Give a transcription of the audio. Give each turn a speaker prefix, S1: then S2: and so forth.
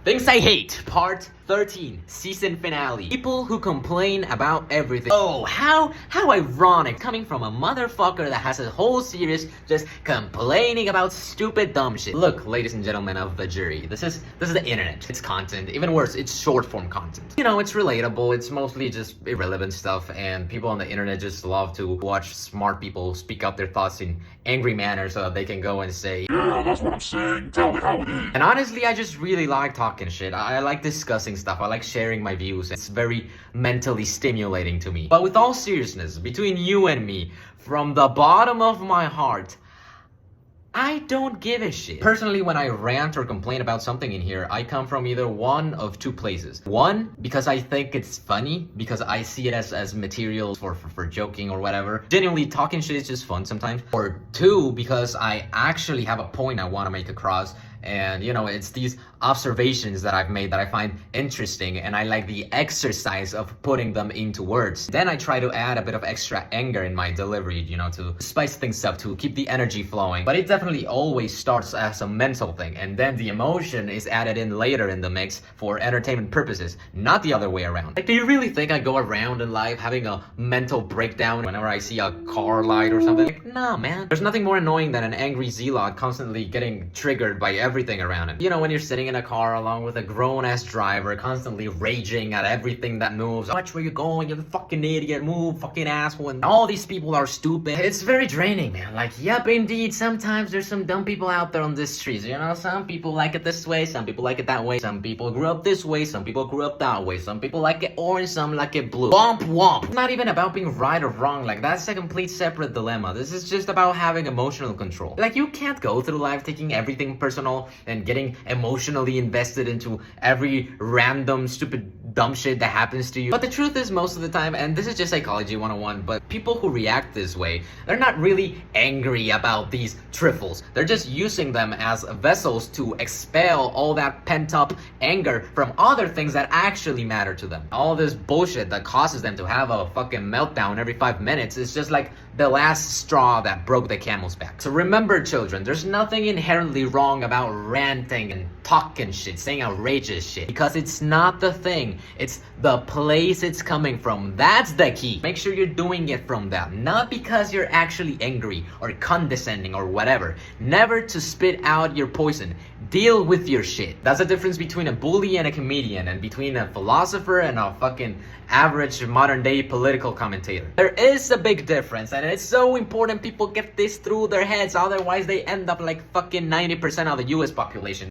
S1: Things I Hate, Part 13, Season Finale. People who complain about everything. Oh, how ironic. Coming from a motherfucker that has a whole series just complaining about stupid dumb shit. Look, ladies and gentlemen of the jury, this is the internet. It's content. Even worse, it's short form content. You know, it's relatable. It's mostly just irrelevant stuff, and people on the internet just love to watch smart people speak out their thoughts in angry manner so that they can go and say,
S2: "Yeah, that's what I'm saying. Tell me how it is."
S1: And honestly, I just really like talking shit. I like discussing stuff. I like sharing my views. It's very mentally stimulating to me. But with all seriousness, between you and me, from the bottom of my heart, I don't give a shit. Personally, when I rant or complain about something in here, I come from either one of two places. One, because I think it's funny, because I see it as material for joking or whatever. Genuinely, talking shit is just fun sometimes. Or two, because I actually have a point I want to make across. And, you know, it's these observations that I've made that I find interesting, and I like the exercise of putting them into words. Then I try to add a bit of extra anger in my delivery, you know, to spice things up, to keep the energy flowing. But it definitely always starts as a mental thing, and then the emotion is added in later in the mix for entertainment purposes, not the other way around. Like, do you really think I go around in life having a mental breakdown whenever I see a car light or something? Like, nah, man. There's nothing more annoying than an angry zealot constantly getting triggered by everything around him. You know, when you're sitting in a car along with a grown-ass driver constantly raging at everything that moves. Watch where you're going, you're the fucking idiot, move, fucking asshole, and all these people are stupid. It's very draining, man. Like, yep, indeed, sometimes there's some dumb people out there on the streets, you know? Some people like it this way, some people like it that way, some people grew up this way, some people grew up that way, some people like it orange, some like it blue. Womp womp. It's not even about being right or wrong, like, that's a complete separate dilemma. This is just about having emotional control. Like, you can't go through life taking everything personal and getting emotionally invested into every random stupid dumb shit that happens to you. But the truth is, most of the time, and this is just psychology 101, but people who react this way, they're not really angry about these trifles. They're just using them as vessels to expel all that pent-up anger from other things that actually matter to them. All this bullshit that causes them to have a fucking meltdown every 5 minutes is just like the last straw that broke the camel's back. So remember, children, there's nothing inherently wrong about ranting and talking shit, saying outrageous shit, because it's not the thing, it's the place it's coming from. That's the key. Make sure you're doing it from that, not because you're actually angry or condescending or whatever. Never to spit out your poison. Deal with your shit. That's the difference between a bully and a comedian, and between a philosopher and a fucking average modern day political commentator. There is a big difference, and it's so important people get this through their heads, otherwise they end up like fucking 90% of the US population.